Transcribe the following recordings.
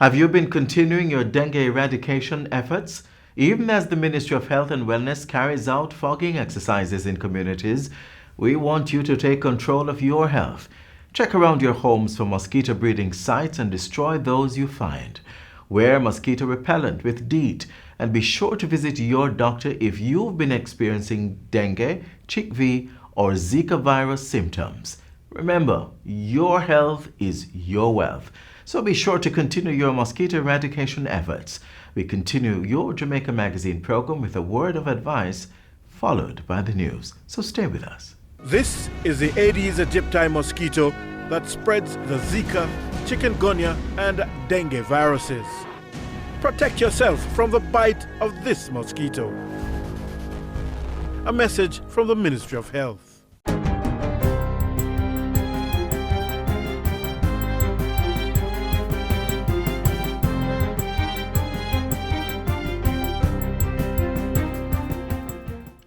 Have you been continuing your dengue eradication efforts? Even as the Ministry of Health and Wellness carries out fogging exercises in communities, we want you to take control of your health. Check around your homes for mosquito breeding sites and destroy those you find. Wear mosquito repellent with DEET and be sure to visit your doctor if you've been experiencing dengue, chikungunya, or Zika virus symptoms. Remember, your health is your wealth. So be sure to continue your mosquito eradication efforts. We continue your Jamaica Magazine program with a word of advice followed by the news. So stay with us. This is the Aedes aegypti mosquito that spreads the Zika, chikungunya, and dengue viruses. Protect yourself from the bite of this mosquito. A message from the Ministry of Health.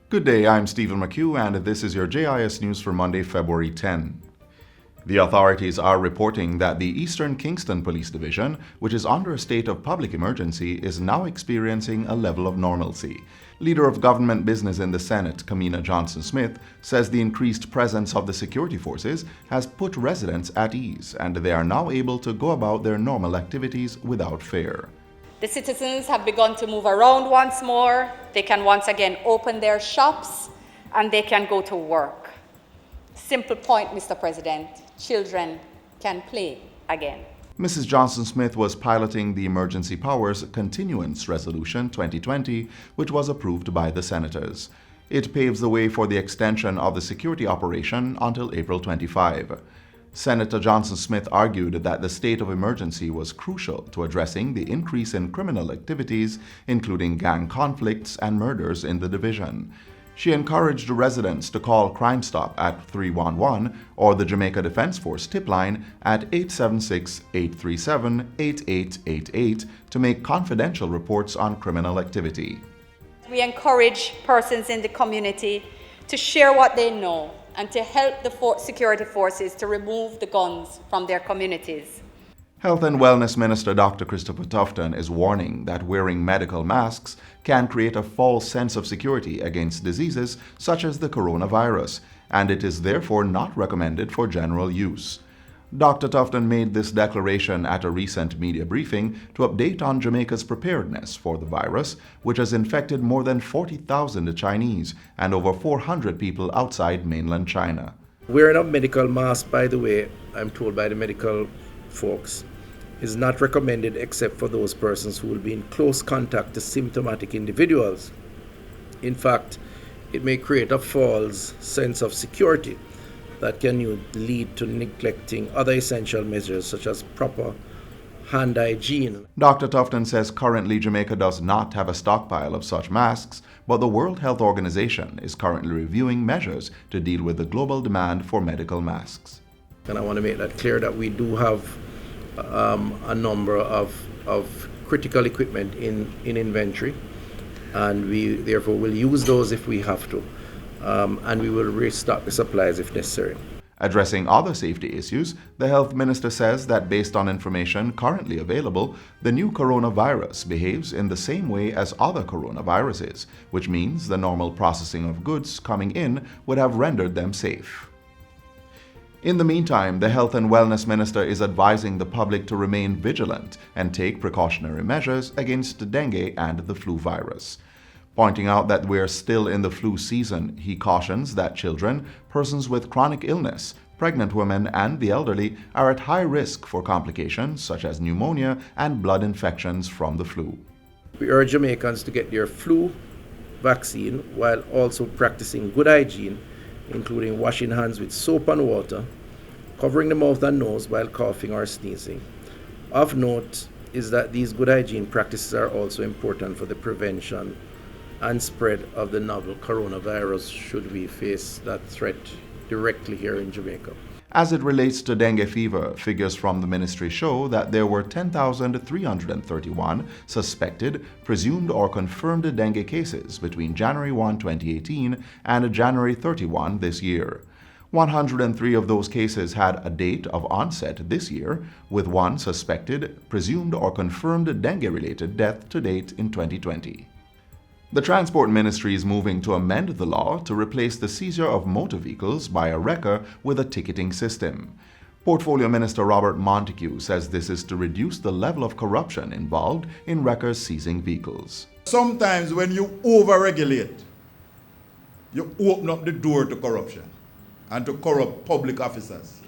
Good day, I'm Stephen McHugh, and this is your JIS News for Monday, February 10. The authorities are reporting that the Eastern Kingston Police Division, which is under a state of public emergency, is now experiencing a level of normalcy. Leader of Government Business in the Senate, Kamina Johnson-Smith, says the increased presence of the security forces has put residents at ease, and they are now able to go about their normal activities without fear. The citizens have begun to move around once more. They can once again open their shops and they can go to work. Simple point, Mr. President. Children can play again. Mrs. Johnson-Smith was piloting the Emergency Powers Continuance Resolution 2020, which was approved by the senators. It paves the way for the extension of the security operation until April 25. Senator Johnson-Smith argued that the state of emergency was crucial to addressing the increase in criminal activities, including gang conflicts and murders in the division. She encouraged residents to call Crime Stop at 311 or the Jamaica Defense Force tip line at 876-837-8888 to make confidential reports on criminal activity. We encourage persons in the community to share what they know and to help the security forces to remove the guns from their communities. Health and Wellness Minister Dr. Christopher Tufton is warning that wearing medical masks can create a false sense of security against diseases such as the coronavirus, and it is therefore not recommended for general use. Dr. Tufton made this declaration at a recent media briefing to update on Jamaica's preparedness for the virus, which has infected more than 40,000 Chinese and over 400 people outside mainland China. Wearing a medical mask, by the way, I'm told by the medical folks, is not recommended except for those persons who will be in close contact with symptomatic individuals. In fact, it may create a false sense of security that can lead to neglecting other essential measures such as proper hand hygiene. Dr. Tufton says currently Jamaica does not have a stockpile of such masks, but the World Health Organization is currently reviewing measures to deal with the global demand for medical masks. And I want to make that clear that we do have a number of critical equipment in inventory, and we therefore will use those if we have to. And we will restock the supplies if necessary. Addressing other safety issues, the health minister says that based on information currently available, the new coronavirus behaves in the same way as other coronaviruses, which means the normal processing of goods coming in would have rendered them safe. In the meantime, the Health and Wellness Minister is advising the public to remain vigilant and take precautionary measures against dengue and the flu virus. Pointing out that we're still in the flu season, he cautions that children, persons with chronic illness, pregnant women, and the elderly are at high risk for complications such as pneumonia and blood infections from the flu. We urge Jamaicans to get their flu vaccine while also practicing good hygiene, including washing hands with soap and water, covering the mouth and nose while coughing or sneezing. Of note is that these good hygiene practices are also important for the prevention and spread of the novel coronavirus should we face that threat directly here in Jamaica. As it relates to dengue fever, figures from the ministry show that there were 10,331 suspected, presumed or confirmed dengue cases between January 1, 2018 and January 31 this year. 103 of those cases had a date of onset this year, with one suspected, presumed or confirmed dengue-related death to date in 2020. The Transport Ministry is moving to amend the law to replace the seizure of motor vehicles by a wrecker with a ticketing system. Portfolio Minister Robert Montego says this is to reduce the level of corruption involved in wreckers seizing vehicles. Sometimes when you over-regulate, you open up the door to corruption and to corrupt public officers.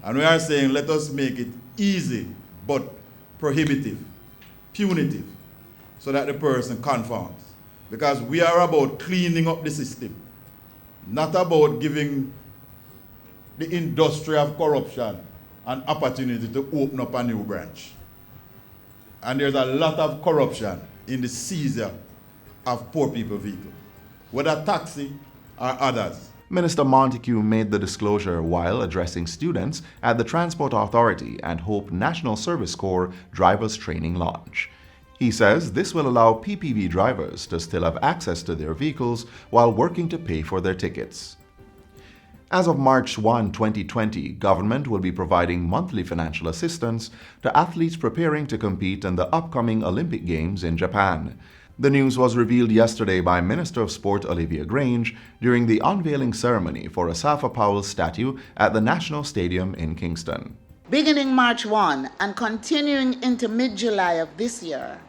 And we are saying let us make it easy but prohibitive, punitive, so that the person conforms. Because we are about cleaning up the system, not about giving the industry of corruption an opportunity to open up a new branch. And there's a lot of corruption in the seizure of poor people vehicles, whether taxi or others. Minister Montego made the disclosure while addressing students at the Transport Authority and Hope National Service Corps Drivers Training Launch. He says this will allow PPV drivers to still have access to their vehicles while working to pay for their tickets. As of March 1, 2020, government will be providing monthly financial assistance to athletes preparing to compete in the upcoming Olympic Games in Japan. The news was revealed yesterday by Minister of Sport Olivia Grange during the unveiling ceremony for Asafa Powell's statue at the National Stadium in Kingston. Beginning March 1 and continuing into mid-July of this year,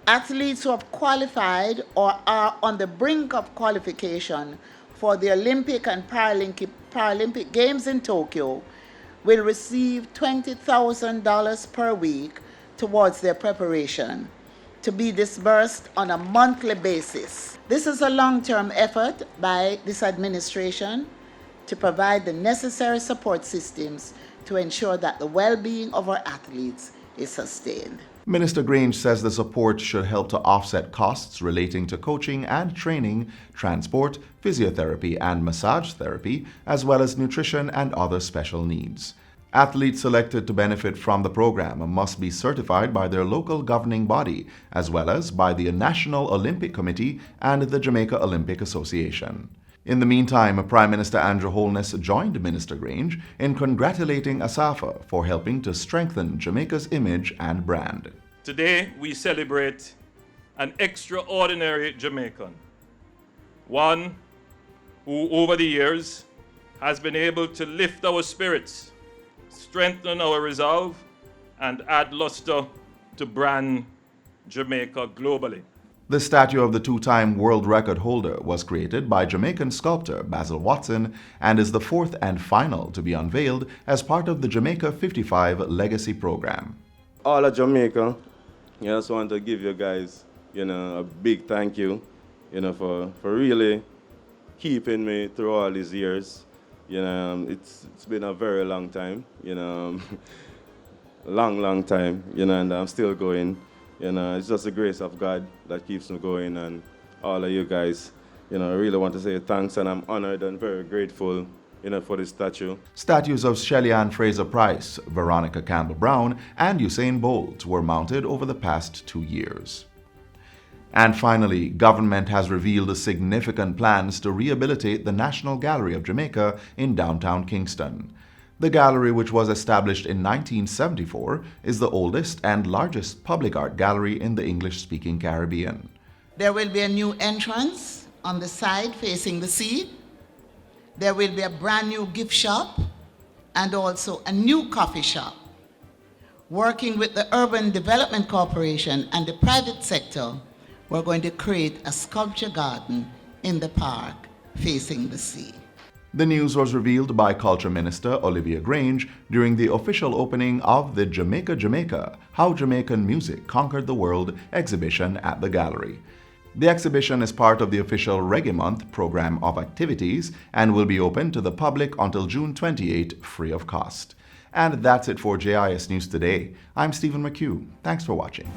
athletes who have qualified or are on the brink of qualification for the Olympic and Paralympic Games in Tokyo will receive $20,000 per week towards their preparation, to be disbursed on a monthly basis. This is a long-term effort by this administration to provide the necessary support systems to ensure that the well-being of our athletes is sustained. Minister Grange says the support should help to offset costs relating to coaching and training, transport, physiotherapy and massage therapy, as well as nutrition and other special needs. Athletes selected to benefit from the program must be certified by their local governing body, as well as by the National Olympic Committee and the Jamaica Olympic Association. In the meantime, Prime Minister Andrew Holness joined Minister Grange in congratulating Asafa for helping to strengthen Jamaica's image and brand. Today, we celebrate an extraordinary Jamaican, one who over the years has been able to lift our spirits, strengthen our resolve, and add luster to brand Jamaica globally. The statue of the two-time world record holder was created by Jamaican sculptor Basil Watson and is the fourth and final to be unveiled as part of the Jamaica 55 Legacy Program. All of Jamaica, I just want to give you guys, a big thank you, for really keeping me through all these years. It's been a very long time, long time, and I'm still going. It's just the grace of God that keeps me going, and all of you guys, I really want to say thanks, and I'm honored and very grateful, for this statue. Statues of Shelly Ann Fraser-Price, Veronica Campbell-Brown, and Usain Bolt were mounted over the past 2 years. And finally, government has revealed significant plans to rehabilitate the National Gallery of Jamaica in downtown Kingston. The gallery, which was established in 1974, is the oldest and largest public art gallery in the English-speaking Caribbean. There will be a new entrance on the side facing the sea. There will be a brand new gift shop and also a new coffee shop. Working with the Urban Development Corporation and the private sector, we're going to create a sculpture garden in the park facing the sea. The news was revealed by Culture Minister Olivia Grange during the official opening of the Jamaica, How Jamaican Music Conquered the World exhibition at the gallery. The exhibition is part of the official Reggae Month program of activities and will be open to the public until June 28, free of cost. And that's it for JIS News Today. I'm Stephen McHugh. Thanks for watching.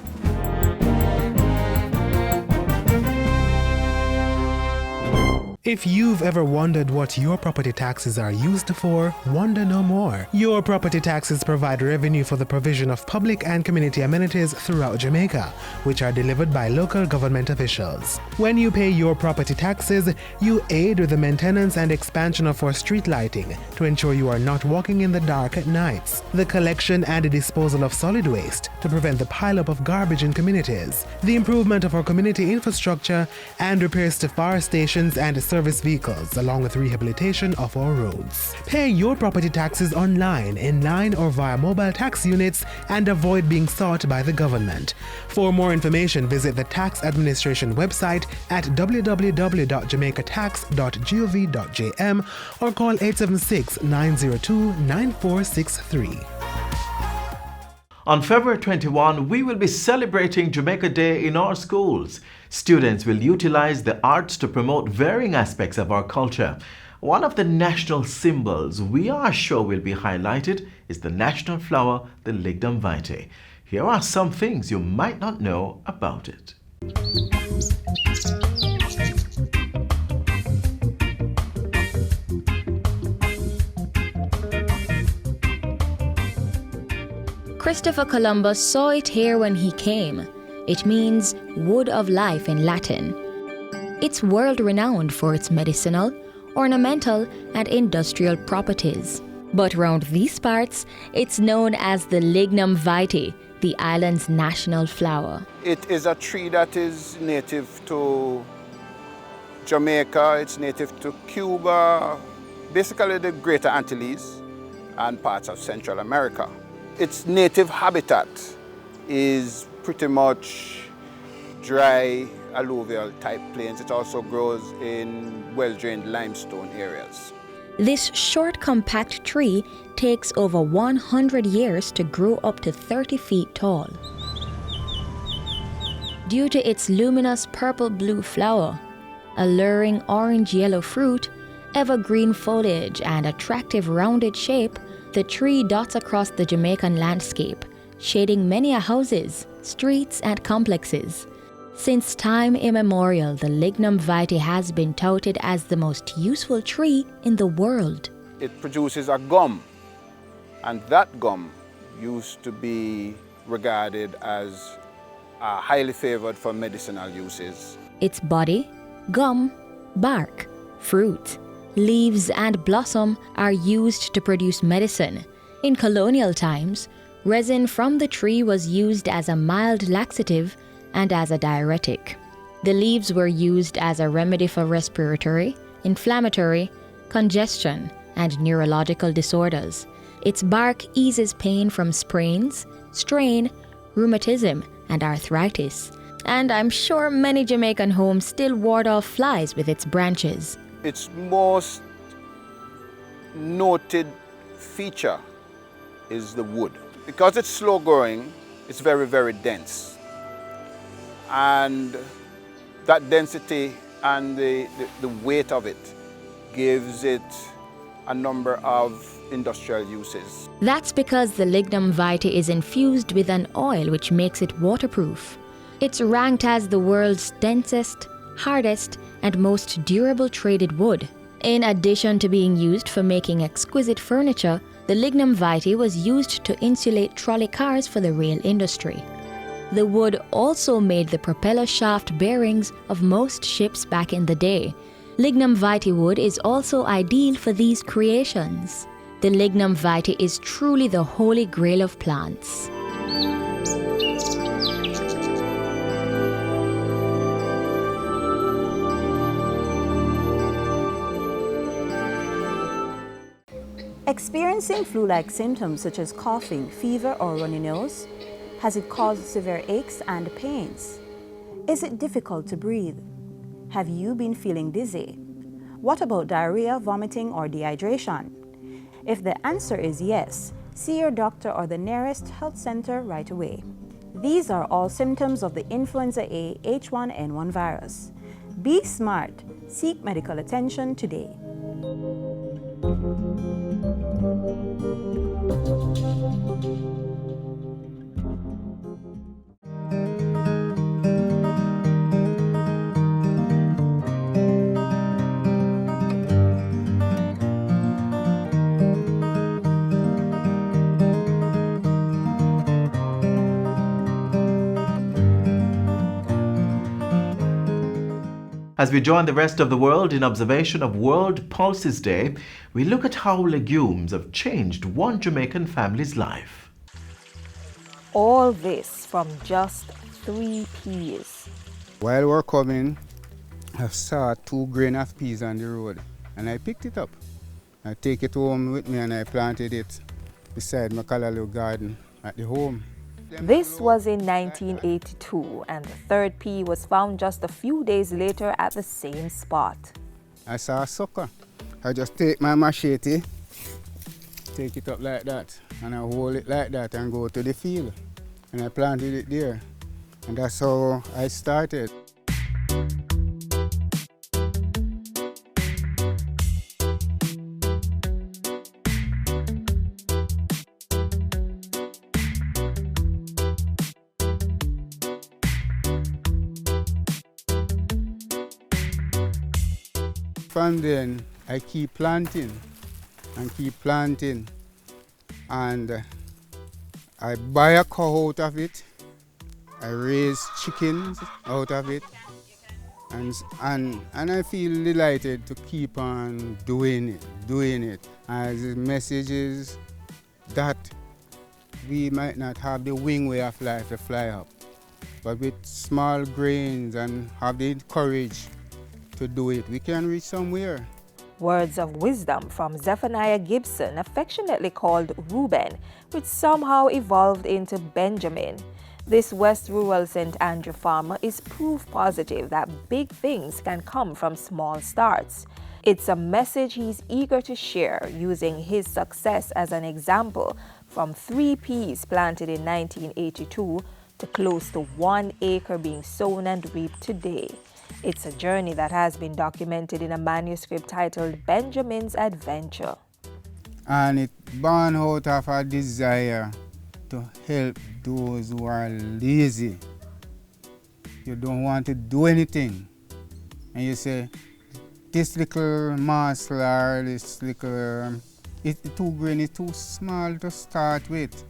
If you've ever wondered what your property taxes are used for, wonder no more. Your property taxes provide revenue for the provision of public and community amenities throughout Jamaica, which are delivered by local government officials. When you pay your property taxes, you aid with the maintenance and expansion of our street lighting to ensure you are not walking in the dark at nights, the collection and disposal of solid waste to prevent the pileup of garbage in communities, the improvement of our community infrastructure, and repairs to fire stations and service vehicles, along with rehabilitation of our roads. Pay your property taxes online, in line, or via mobile tax units and avoid being sought by the government. For more information, visit the Tax Administration website at www.jamaicatax.gov.jm or call 876-902-9463. On February 21, we will be celebrating Jamaica Day in our schools. Students will utilize the arts to promote varying aspects of our culture. One of the national symbols we are sure will be highlighted is the national flower, the lignum vitae. Here are some things you might not know about it. Christopher Columbus saw it here when he came. It means wood of life in Latin. It's world-renowned for its medicinal, ornamental, and industrial properties. But round these parts, it's known as the lignum vitae, the island's national flower. It is a tree that is native to Jamaica, it's native to Cuba, basically the Greater Antilles and parts of Central America. Its native habitat is pretty much dry alluvial type plains. It also grows in well-drained limestone areas. This short, compact tree takes over 100 years to grow up to 30 feet tall. Due to its luminous purple-blue flower, alluring orange-yellow fruit, evergreen foliage, and attractive rounded shape, the tree dots across the Jamaican landscape, shading many houses, streets, and complexes. Since time immemorial, the lignum vitae has been touted as the most useful tree in the world. It produces a gum, and that gum used to be regarded as highly favored for medicinal uses. Its body, gum, bark, fruit, leaves, and blossom are used to produce medicine. In colonial times, resin from the tree was used as a mild laxative and as a diuretic. The leaves were used as a remedy for respiratory, inflammatory, congestion, and neurological disorders. Its bark eases pain from sprains, strain, rheumatism, and arthritis. And I'm sure many Jamaican homes still ward off flies with its branches. Its most noted feature is the wood. Because it's slow growing, it's very, very dense. And that density and the weight of it gives it a number of industrial uses. That's because the lignum vitae is infused with an oil which makes it waterproof. It's ranked as the world's densest, hardest, and most durable traded wood. In addition to being used for making exquisite furniture, the lignum vitae was used to insulate trolley cars for the rail industry. The wood also made the propeller shaft bearings of most ships back in the day. Lignum vitae wood is also ideal for these creations. The lignum vitae is truly the holy grail of plants. Experiencing flu-like symptoms such as coughing, fever, or runny nose? Has it caused severe aches and pains? Is it difficult to breathe? Have you been feeling dizzy? What about diarrhea, vomiting, or dehydration? If the answer is yes, see your doctor or the nearest health center right away. These are all symptoms of the influenza A H1N1 virus. Be smart. Seek medical attention today. As we join the rest of the world in observation of World Pulses Day, we look at how legumes have changed one Jamaican family's life. All this from just 3 peas. While we're coming, I saw 2 grain of peas on the road and I picked it up. I take it home with me and I planted it beside my callaloo garden at the home. This was in 1982, and the 3rd pea was found just a few days later at the same spot. I saw a sucker. I just take my machete, take it up like that, and I hold it like that and go to the field. And I planted it there. And that's how I started. From then, I keep planting and keep planting, and I buy a cow out of it, I raise chickens out of it, and I feel delighted to keep on doing it. As the message is that we might not have the wing way of life to fly up, but with small grains and have the courage to do it, we can reach somewhere. Words of wisdom from Zephaniah Gibson, affectionately called Reuben, which somehow evolved into Benjamin. This West Rural St. Andrew farmer is proof positive that big things can come from small starts. It's a message he's eager to share, using his success as an example, from 3 peas planted in 1982 to close to 1 acre being sown and reaped today. It's a journey that has been documented in a manuscript titled Benjamin's Adventure. And it born out of a desire to help those who are lazy. You don't want to do anything. And you say, this little morsel or this little, 2 grain is too small to start with.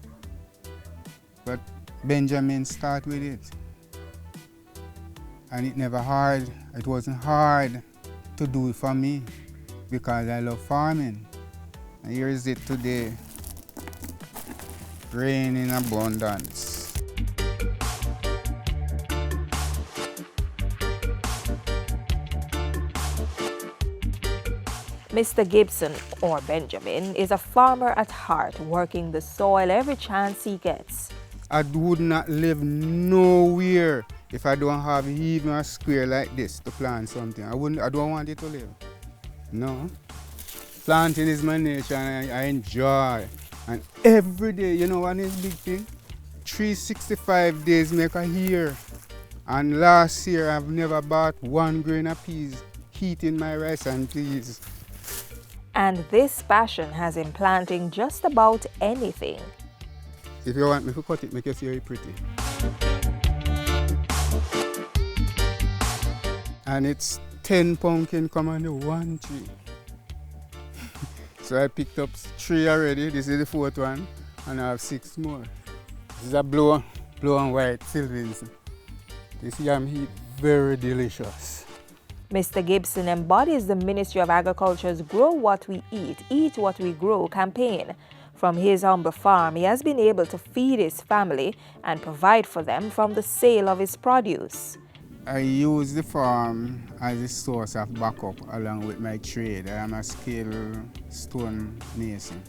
But Benjamin started with it. And it wasn't hard to do it for me because I love farming. And here is it today, rain in abundance. Mr. Gibson, or Benjamin, is a farmer at heart, working the soil every chance he gets. I would not live nowhere if I don't have even a square like this to plant something. I don't want it to live. No. Planting is my nature and I enjoy. And every day, you know what is big thing? 365 days make a year. And last year I've never bought 1 grain of peas, heating my rice and peas. And this passion has him planting just about anything. If you want me to cut it, make it very pretty. And it's 10 pumpkin come on the 1 tree. So I picked up 3 already. This is the 4th one, and I have 6 more. This is a blue and white Sylvans. This yam heat, very delicious. Mr. Gibson embodies the Ministry of Agriculture's Grow What We Eat What We Grow campaign. From his humble farm, he has been able to feed his family and provide for them from the sale of his produce. I use the farm as a source of backup along with my trade. I am a skilled stone mason.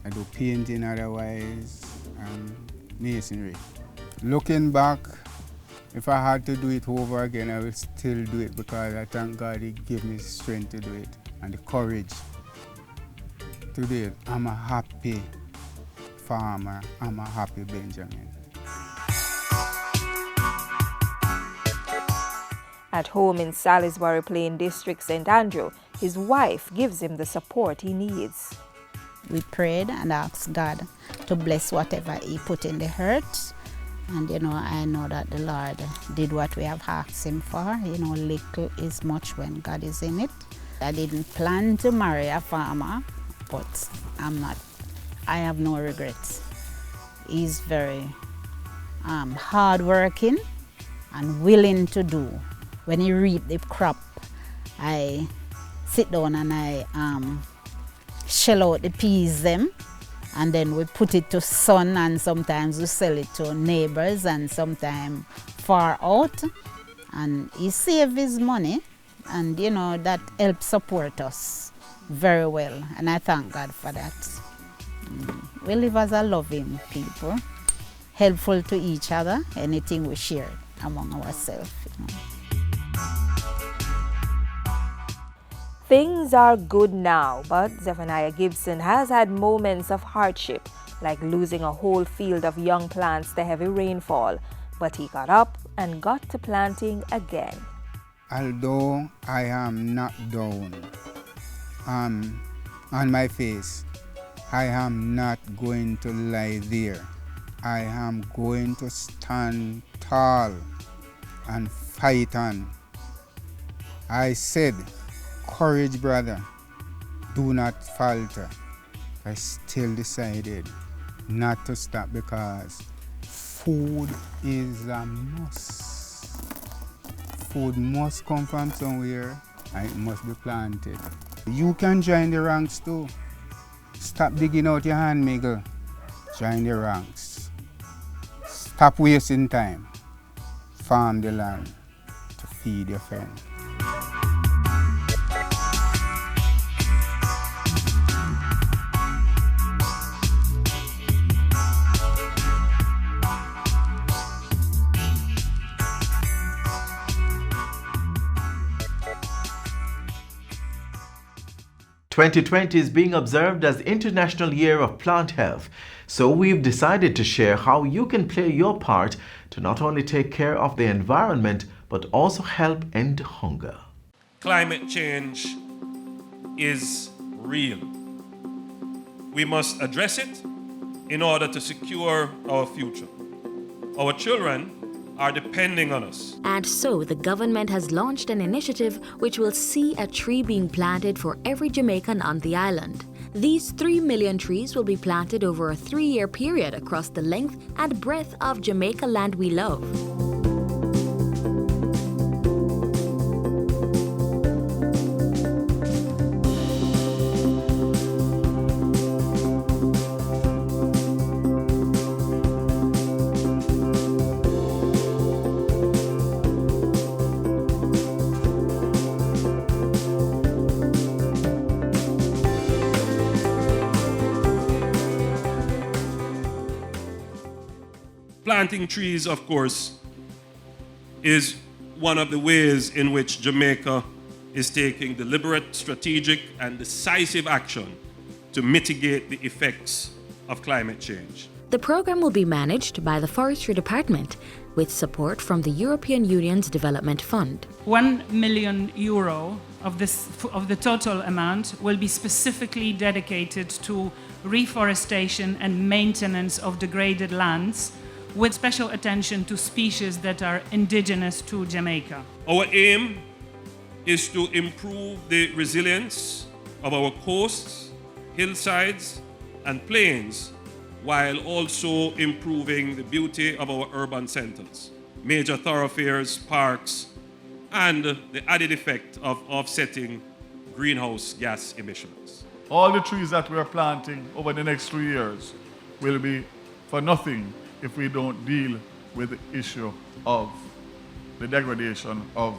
I do painting otherwise and masonry. Looking back, if I had to do it over again, I would still do it because I thank God He gave me the strength to do it and the courage to do it. I'm a happy farmer. I'm a happy Benjamin. At home in Salisbury Plain District, St. Andrew, his wife gives him the support he needs. We prayed and asked God to bless whatever He put in the earth. And I know that the Lord did what we have asked Him for. Little is much when God is in it. I didn't plan to marry a farmer, but I have no regrets. He's very hardworking and willing to do when you reap the crop, I sit down and I shell out the peas them, and then we put it to sun, and sometimes we sell it to neighbors and sometimes far out, and he save his money, and you know that helps support us very well, and I thank God for that. We live as a loving people, helpful to each other, anything we share among ourselves. You know. Things are good now, but Zephaniah Gibson has had moments of hardship, like losing a whole field of young plants to heavy rainfall. But he got up and got to planting again. Although I am not down on my face, I am not going to lie there. I am going to stand tall and fight on. I said, courage, brother, do not falter. I still decided not to stop because food is a must. Food must come from somewhere and it must be planted. You can join the ranks too. Stop digging out your hand, Miguel. Join the ranks. Stop wasting time. Farm the land to feed your friend. "2020 is being observed as International Year of Plant Health, so we've decided to share how you can play your part to not only take care of the environment, but also help end hunger." Climate change is real. We must address it in order to secure our future. Our children are depending on us. And so the government has launched an initiative which will see a tree being planted for every Jamaican on the island. These 3 million trees will be planted over a 3-year period across the length and breadth of Jamaica land we love. Planting trees, of course, is one of the ways in which Jamaica is taking deliberate, strategic, and decisive action to mitigate the effects of climate change. The program will be managed by the Forestry Department with support from the European Union's Development Fund. €1 million of the total amount will be specifically dedicated to reforestation and maintenance of degraded lands, with special attention to species that are indigenous to Jamaica. Our aim is to improve the resilience of our coasts, hillsides, and plains, while also improving the beauty of our urban centers, major thoroughfares, parks, and the added effect of offsetting greenhouse gas emissions. All the trees that we are planting over the next 3 years will be for nothing if we don't deal with the issue of the degradation of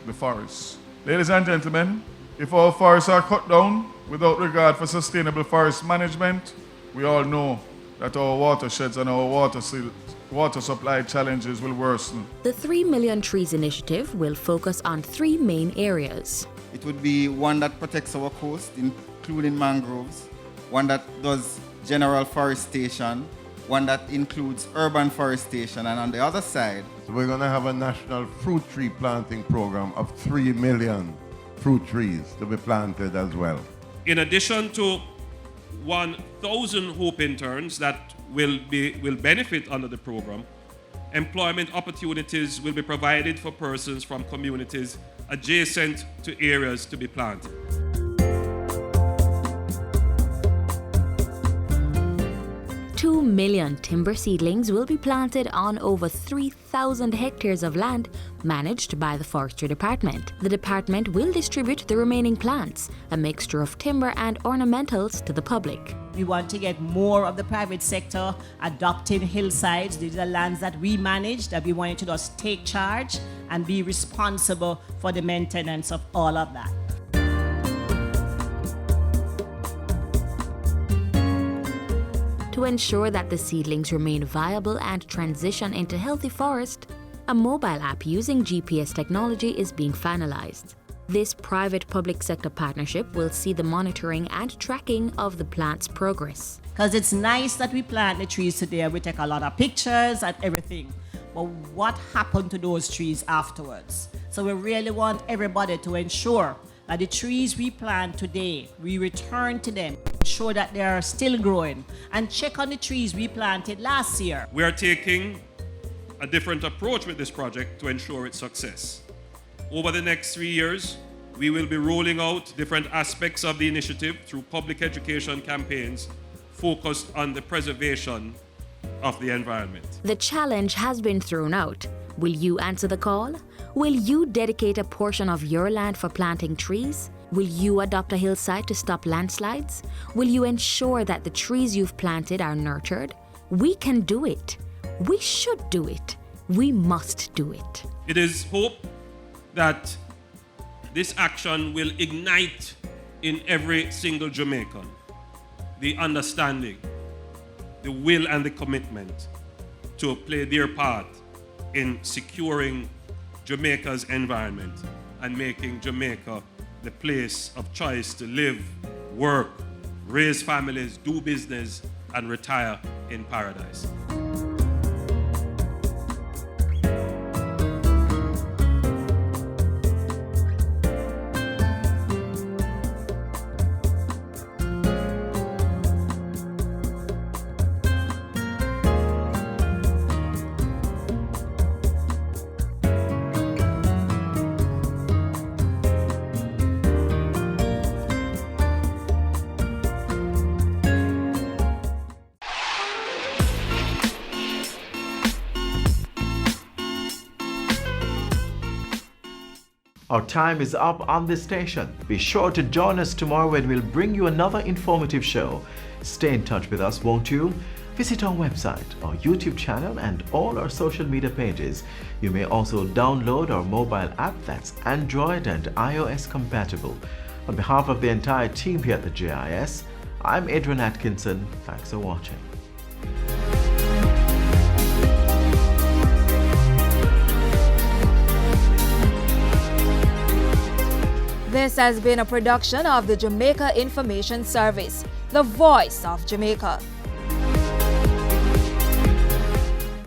the forests. Ladies and gentlemen, if our forests are cut down without regard for sustainable forest management, we all know that our watersheds and our water supply challenges will worsen. The 3 Million Trees initiative will focus on 3 main areas. It would be one that protects our coast, including mangroves, one that does general forestation, one that includes urban forestation, and on the other side, so we're going to have a national fruit tree planting program of 3 million fruit trees to be planted as well. In addition to 1,000 Hope interns that will benefit under the program, employment opportunities will be provided for persons from communities adjacent to areas to be planted. million timber seedlings will be planted on over 3,000 hectares of land managed by the Forestry Department. The department will distribute the remaining plants, a mixture of timber and ornamentals, to the public. We want to get more of the private sector adopting hillsides. These are lands that we manage, that we want to just take charge and be responsible for the maintenance of all of that. To ensure that the seedlings remain viable and transition into healthy forest, a mobile app using GPS technology is being finalized. This private-public sector partnership will see the monitoring and tracking of the plant's progress. Because it's nice that we plant the trees today, we take a lot of pictures and everything, but what happened to those trees afterwards? So we really want everybody to ensure that the trees we plant today, we return to them, ensure that they are still growing, and check on the trees we planted last year. We are taking a different approach with this project to ensure its success. Over the next 3 years, we will be rolling out different aspects of the initiative through public education campaigns focused on the preservation of the environment. The challenge has been thrown out. Will you answer the call? Will you dedicate a portion of your land for planting trees? Will you adopt a hillside to stop landslides? Will you ensure that the trees you've planted are nurtured? We can do it. We should do it. We must do it. It is hope that this action will ignite in every single Jamaican the understanding, the will and the commitment to play their part in securing Jamaica's environment and making Jamaica the place of choice to live, work, raise families, do business, and retire in paradise. Our time is up on this station. Be sure to join us tomorrow when we'll bring you another informative show. Stay in touch with us, won't you? Visit our website, our YouTube channel, and all our social media pages. You may also download our mobile app that's Android and iOS compatible. On behalf of the entire team here at the JIS, I'm Adrian Atkinson. Thanks for watching. This has been a production of the Jamaica Information Service, the voice of Jamaica.